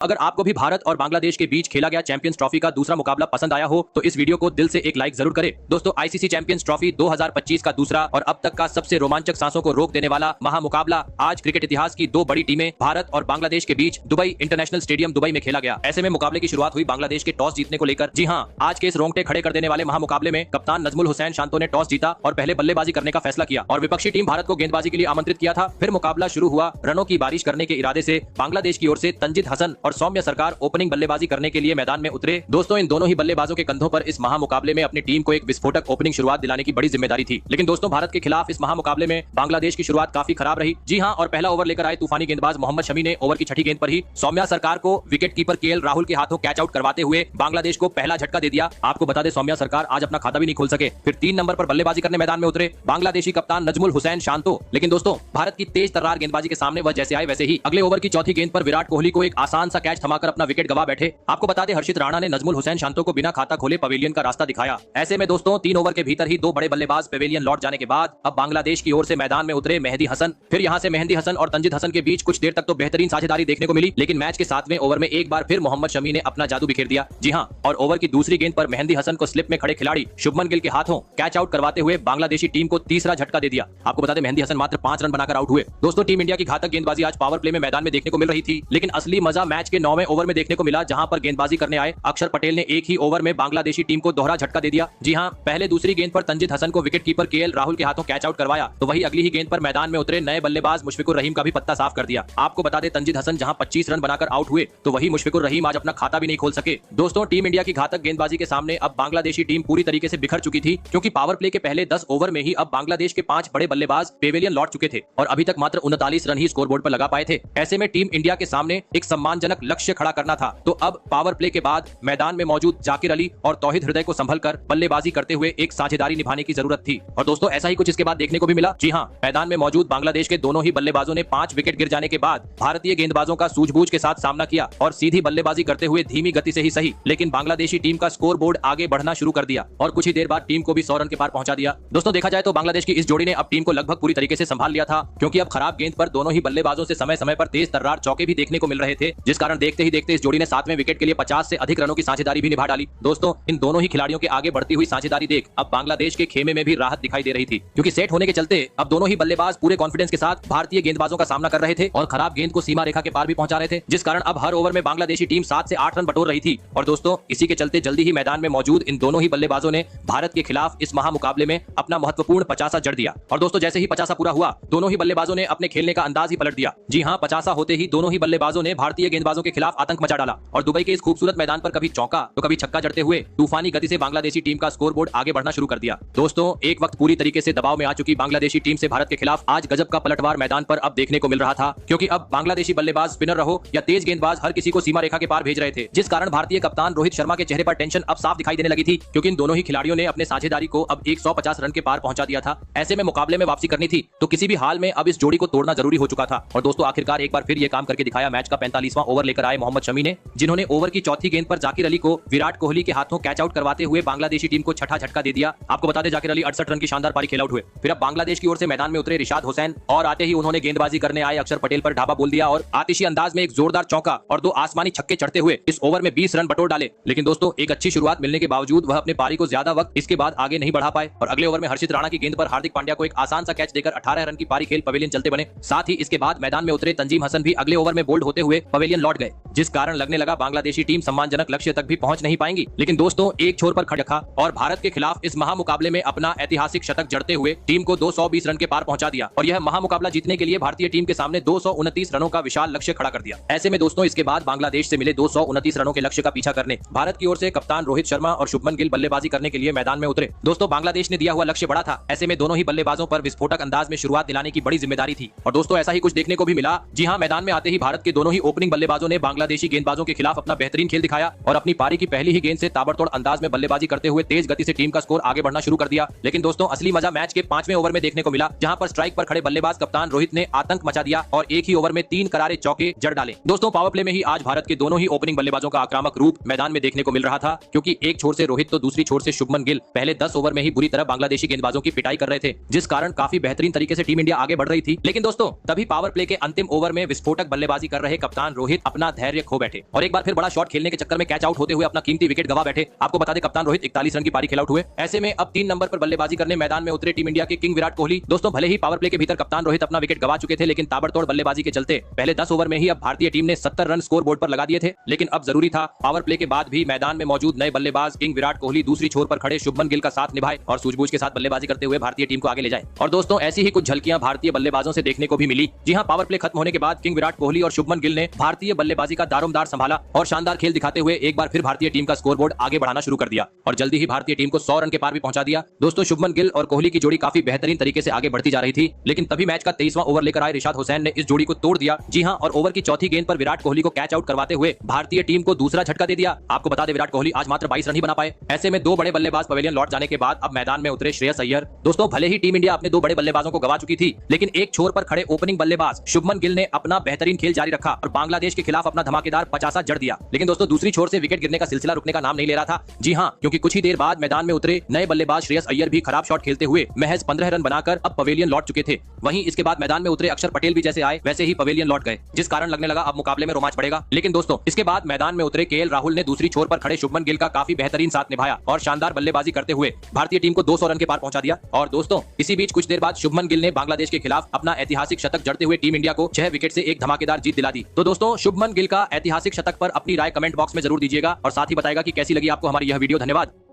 अगर आपको भी भारत और बांग्लादेश के बीच खेला गया चैंपियंस ट्रॉफी का दूसरा मुकाबला पसंद आया हो तो इस वीडियो को दिल से एक लाइक जरूर करें। दोस्तों, आईसीसी चैंपियंस ट्रॉफी 2025 का दूसरा और अब तक का सबसे रोमांचक सांसों को रोक देने वाला महामुकाबला आज क्रिकेट इतिहास की दो बड़ी टीमें भारत और बांग्लादेश के बीच दुबई इंटरनेशनल स्टेडियम दुबई में खेला गया। ऐसे में मुकाबले की शुरुआत हुई बांग्लादेश के टॉस जीतने को लेकर। जी हां, आज के इस रोंगटे खड़े कर देने वाले महामुकाबले में कप्तान नजमुल हुसैन शांतो ने टॉस जीता और पहले बल्लेबाजी करने का फैसला किया और विपक्षी टीम भारत को गेंदबाजी के लिए आमंत्रित किया था। फिर मुकाबला शुरू हुआ। रनों की बारिश करने के इरादे से बांग्लादेश की ओर से तंजिद हसन और सौम्य सरकार ओपनिंग बल्लेबाजी करने के लिए मैदान में उतरे। दोस्तों, इन दोनों ही बल्लेबाजों के कंधों पर इस महामुकाबले में अपनी टीम को एक विस्फोटक ओपनिंग शुरुआत दिलाने की बड़ी जिम्मेदारी थी। लेकिन दोस्तों, भारत के खिलाफ इस महामुकाबले में बांग्लादेश की शुरुआत काफी खराब रही। जी हां, और पहला ओवर लेकर आए तूफानी गेंदबाज मोहम्मद शमी ने ओवर की छठी गेंद पर ही सौम्या सरकार को विकेट कीपर केएल राहुल के हाथों कैच आउट करवाते हुए बांग्लादेश को पहला झटका दे दिया। आपको बता दें, सौम्या सरकार आज अपना खाता भी नहीं खोल सके। फिर 3 नंबर पर बल्लेबाजी करने मैदान में उतरे बांग्लादेशी कप्तान नजमुल हुसैन शांतो। लेकिन दोस्तों, भारत की तेज तर्रार गेंदबाजी के सामने वह जैसे आए वैसे ही अगले ओवर की चौथी गेंद पर विराट कोहली को एक आसान सा कैच थमाकर अपना विकेट गवा बैठे। आपको बता दें, हर्षित राणा ने नजमुल हुसैन शांतो को बिना खाता खोले पवेलियन का रास्ता दिखाया। ऐसे में दोस्तों, 3 ओवर के भीतर ही 2 बड़े बल्लेबाज पवेलियन लौट जाने के बाद अब बांग्लादेश की ओर से मैदान में उतरे मेहदी हसन। फिर यहां से मेहदी हसन और तंजिद हसन के बीच कुछ देर तक तो बेहतरीन साझेदारी देखने को मिली, लेकिन मैच के 7वें ओवर में एक बार फिर मोहम्मद शमी ने अपना जादू बिखेर दिया। जी हां, और ओवर की दूसरी गेंद पर मेहदी हसन को स्लिप में खड़े खिलाड़ी शुभमन गिल के हाथों कैच आउट करवाते हुए बांग्लादेशी टीम को तीसरा झटका दे दिया। आपको बता दें, मेहदी हसन मात्र 5 रन बनाकर आउट हुए। दोस्तों, टीम इंडिया की घातक गेंदबाजी आज पावर प्ले में मैदान में देखने को मिल रही थी, लेकिन असली मजा मैच के 9वें ओवर में देखने को मिला, जहां पर गेंदबाजी करने आए अक्षर पटेल ने एक ही ओवर में बांग्लादेशी टीम को दोहरा झटका दे दिया। जी हां, पहले दूसरी गेंद पर तंजिद हसन को विकेट कीपर केएल राहुल के हाथों कैच आउट करवाया, तो वही अगली ही गेंद पर मैदान में उतरे नए बल्लेबाज मुशफिकुर रहीम का भी पत्ता साफ कर दिया। आपको बता दें, तंजिद हसन जहां 25 रन बनाकर आउट हुए, तो वही मुशफिकुर रहीम आज अपना खाता भी नहीं खोल सके। दोस्तों, टीम इंडिया की घातक गेंदबाजी के सामने अब बांग्लादेशी टीम पूरी तरीके से बिखर चुकी थी, क्योंकि पावर प्ले के पहले 10 ओवर में ही अब बांग्लादेश के 5 बड़े बल्लेबाज पेवेलियन लौट चुके थे और अभी तक मात्र 39 रन ही स्कोरबोर्ड पर लगा पाए थे। ऐसे में टीम इंडिया के सामने एक सम्मानजनक लक्ष्य खड़ा करना था, तो अब पावर प्ले के बाद मैदान में मौजूद जाकिर अली और तौहिद हृदय को संभलकर बल्लेबाजी करते हुए एक साझेदारी निभाने की जरूरत थी। और दोस्तों, ऐसा ही कुछ इसके बाद देखने को भी मिला। जी हां, मैदान में मौजूद बांग्लादेश के दोनों ही बल्लेबाजों ने 5 विकेट गिर जाने के बाद भारतीय गेंदबाजों का सूझबूझ के साथ सामना किया और सीधी बल्लेबाजी करते हुए धीमी गति से ही सही, लेकिन बांग्लादेशी टीम का स्कोर बोर्ड आगे बढ़ना शुरू कर दिया और कुछ ही देर बाद टीम को भी 100 रन के पार पहुंचा दिया। दोस्तों, देखा जाए तो बांग्लादेश की इस जोड़ी ने अब टीम को लगभग पूरी तरीके से संभाल लिया था, क्योंकि अब खराब गेंद पर दोनों ही बल्लेबाजों से समय समय पर तेज तर्रार चौके भी देखने को मिल रहे थे, जिस कारण देखते ही देखते इस जोड़ी ने 7वें विकेट के लिए 50 से अधिक रनों की साझेदारी भी निभा डाली। दोस्तों, इन दोनों ही खिलाड़ियों के आगे बढ़ती हुई साझेदारी देख अब बांग्लादेश के खेमे में भी राहत दिखाई दे रही थी, क्योंकि सेट होने के चलते अब दोनों ही बल्लेबाज पूरे कॉन्फिडेंस के साथ भारतीय गेंदबाजों का सामना कर रहे थे और खराब गेंद को सीमा रेखा के पार भी पहुंचा रहे थे, जिस कारण अब हर ओवर में बांग्लादेशी टीम 7 से 8 रन बटोर रही थी। और दोस्तों, इसी के चलते जल्दी ही मैदान में मौजूद इन दोनों ही बल्लेबाजों ने भारत के खिलाफ इस महामुकाबले में अपना महत्वपूर्ण 50 जड़ दिया। और दोस्तों, जैसे ही 50 पूरा हुआ, दोनों ही बल्लेबाजों ने अपने खेलने का अंदाज ही पलट दिया। जी हां, 50 होते ही दोनों ही बल्लेबाजों ने भारतीय गेंदबाजों के खिलाफ आतंक मचा डाला और दुबई के इस खूबसूरत मैदान पर कभी चौका तो कभी छक्का जड़ते हुए तूफानी गति से बांग्लादेशी टीम का स्कोरबोर्ड आगे बढ़ना शुरू कर दिया। दोस्तों, एक वक्त पूरी तरीके से दबाव में आ चुकी बांग्लादेशी टीम से भारत के खिलाफ आज गजब का पलटवार मैदान पर अब देखने को मिल रहा था, क्योंकि अब बांग्लादेशी बल्लेबाज स्पिनर रहो या तेज गेंदबाज हर किसी को सीमा रेखा के पार भेज रहे थे, जिस कारण भारतीय कप्तान रोहित शर्मा के चेहरे पर टेंशन अब साफ दिखाई देने लगी थी, क्योंकि इन दोनों ही खिलाड़ियों ने अपने साझेदारी को अब 150 रन के पार पहुंचा दिया था। ऐसे में मुकाबले में वापसी करनी थी, तो किसी भी हाल में अब इस जोड़ी को तोड़ना जरूरी हो चुका था। और दोस्तों, आखिरकार एक बार फिर ये काम करके दिखाया। मैच का 45वां ओवर लेकर आए मोहम्मद शमी ने, जिन्होंने ओवर की चौथी गेंद पर जाकिर अली को विराट कोहली के हाथों कैच आउट करवाते हुए बांग्लादेशी टीम को छठा झटका दे दिया। आपको बता दें, जाकिर अली 68 रन की शानदार पारी खेल आउट हुए। फिर अब बांग्लादेश की ओर से मैदान में उतरे रिशाद हुसैन और आते ही उन्होंने गेंदबाजी करने आए अक्षर पटेल पर ढाबा बोल दिया और आतिशी अंदाज में एक जोरदार चौका और 2 आसमानी छक्के चढ़ते हुए इस ओवर में 20 रन बटोर डाले। लेकिन दोस्तों, एक अच्छी शुरुआत मिलने के बावजूद वह अपने पारी को ज्यादा वक्त इसके बाद आगे नहीं बढ़ा पाए और अगले ओवर में हर्षित राणा की गेंद पर हार्दिक पांड्या को एक आसान सा कैच देकर 18 रन की पारी खेल पवेलियन चलते बने। साथ ही इसके बाद मैदान में उतरे तंजीम हसन भी अगले ओवर में बोल्ड होते हुए पवेलियन लौट गए, जिस कारण लगने लगा बांग्लादेशी टीम सम्मानजनक लक्ष्य तक भी पहुंच नहीं पाएंगी। लेकिन दोस्तों, एक छोर पर खड़ा रखा और भारत के खिलाफ इस महामुकाबले में अपना ऐतिहासिक शतक जड़ते हुए टीम को 220 रन के पार पहुंचा दिया और यह महामुकाबला जीतने के लिए भारतीय टीम के सामने 229 रनों का विशाल लक्ष्य खड़ा कर दिया। ऐसे में दोस्तों, इसके बाद बांग्लादेश से मिले 229 रनों के लक्ष्य का पीछा करने भारत की ओर से कप्तान रोहित शर्मा और शुभमन गिल बल्लेबाजी करने के लिए मैदान में उतरे। दोस्तों, बांग्लादेश ने दिया हुआ लक्ष्य बड़ा था, ऐसे में दोनों ही बल्लेबाजों पर विस्फोटक अंदाज में शुरुआत दिलाने की बड़ी जिम्मेदारी थी। और दोस्तों, ऐसा ही कुछ देखने को भी मिला। जी हां, मैदान में आते ही भारत के दोनों ही ओपनिंग बल्लेबाजों ने बांग्लादेशी गेंदबाजों के खिलाफ अपना बेहतरीन खेल दिखाया और अपनी पारी की पहली ही गेंद से ताबड़तोड़ अंदाज में बल्लेबाजी करते हुए तेज गति से टीम का स्कोर आगे बढ़ना शुरू कर दिया। लेकिन दोस्तों, असली मजा मैच के 5वें ओवर में देखने को मिला, जहां पर स्ट्राइक पर खड़े बल्लेबाज कप्तान रोहित ने आतंक मचा दिया और एक ही ओवर में 3 करारे चौके जड़ डाले। दोस्तों, पावर प्ले में ही आज भारत के दोनों ही ओपनिंग बल्लेबाजों का आक्रामक रूप मैदान में देखने को मिल रहा था, क्योंकि एक छोर से रोहित तो दूसरी छोर से शुभमन गिल पहले 10 ओवर में ही बुरी तरह बांग्लादेशी गेंदबाजों की पिटाई कर रहे थे, जिस कारण काफी बेहतरीन तरीके से टीम इंडिया आगे बढ़ रही थी। लेकिन दोस्तों, तभी पावर प्ले के अंतिम ओवर में विस्फोटक बल्लेबाजी कर रहे कप्तान रोहित अपना धैर्य खो बैठे और एक बार फिर बड़ा शॉट खेलने के चक्कर में कैच आउट होते हुए अपना कीमती विकेट गवा बैठे। आपको बता दें कप्तान रोहित 41 रन की पारी खेल आउट हुए। ऐसे में अब 3 नंबर पर बल्लेबाजी करने मैदान में उतरे टीम इंडिया के किंग विराट कोहली। दोस्तों भले ही पावर प्ले के भीतर कप्तान रोहित अपना विकेट गवा चुके थे, लेकिन ताबड़तोड़ बल्लेबाजी के चलते पहले 10 ओवर में ही अब भारतीय टीम ने 70 रन स्कोर बोर्ड पर लगा दिए थे। लेकिन अब जरूरी था पावर प्ले के बाद भी मैदान में मौजूद नए बल्लेबाज किंग विराट कोहली दूसरी छोर पर खड़े शुभमन गिल का साथ निभाए और सूझबूझ के साथ बल्लेबाजी करते हुए भारतीय टीम को आगे ले जाए। और दोस्तों ऐसी ही कुछ झलकियां भारतीय बल्लेबाजों से देखने को भी मिली। जी हां, पावर प्ले खत्म होने के बाद किंग विराट कोहली और शुभमन गिल ने भारतीय बल्लेबाजी का दारोमदार संभाला और शानदार खेल दिखाते हुए एक बार फिर भारतीय टीम का स्कोरबोर्ड आगे बढ़ाना शुरू कर दिया और जल्दी ही भारतीय टीम को 100 रन के पार भी पहुंचा दिया। दोस्तों शुभमन गिल और कोहली की जोड़ी काफी बेहतरीन तरीके से आगे बढ़ती जा रही थी, लेकिन तभी मैच का 23वां ओवर लेकर आए रिशाद हुसैन ने इस जोड़ी को तोड़ दिया। जी हां, और ओवर की चौथी गेंद पर विराट कोहली को कैच आउट करवाते हुए भारतीय टीम को दूसरा झटका दे दिया। आपको बता दें विराट कोहली आज मात्र 22 रन ही बना पाए। ऐसे में 2 बड़े बल्लेबाज पवेलियन लौट जाने के बाद अब मैदान में उतरे श्रेयस अय्यर। दोस्तों भले ही टीम इंडिया अपने 2 बड़े बल्लेबाजों को गवा चुकी थी, लेकिन एक छोर पर खड़े ओपनिंग बल्लेबाज शुभमन गिल ने अपना बेहतरीन खेल जारी रखा और बांग्लादेश के खिलाफ अपना धमाकेदार 50 जड़ दिया। लेकिन दोस्तों दूसरी छोर से विकेट गिरने का सिलसिला रुकने का नाम नहीं ले रहा था। जी हां, क्योंकि कुछ ही देर बाद मैदान में उतरे नए बल्लेबाज श्रेयस अय्यर भी खराब शॉट खेलते हुए महज 15 रन बनाकर अब पवेलियन लौट चुके थे। वहीं इसके बाद मैदान में उतरे अक्षर पटेल भी जैसे आए वैसे ही पवेलियन लौट गए, जिस कारण लगने लगा अब मुकाबले में रोमांच बढ़ेगा। लेकिन दोस्तों इसके बाद मैदान में उतरे केएल राहुल ने दूसरी छोर पर खड़े शुभमन गिल का काफी बेहतरीन साथ निभाया और शानदार बल्लेबाजी करते हुए भारतीय टीम को 200 रन के पार पहुंचा दिया। और दोस्तों इसी बीच कुछ देर बाद शुभमन गिल ने बांग्लादेश के खिलाफ अपना ऐतिहासिक शतक जड़ते हुए टीम इंडिया को 6 विकेट से एक धमाकेदार जीत दिला दी। तो दोस्तों शुभमन गिल का ऐतिहासिक शतक पर अपनी राय कमेंट बॉक्स में जरूर दीजिएगा और साथ ही बताएगा कि कैसी लगी आपको हमारी यह वीडियो। धन्यवाद।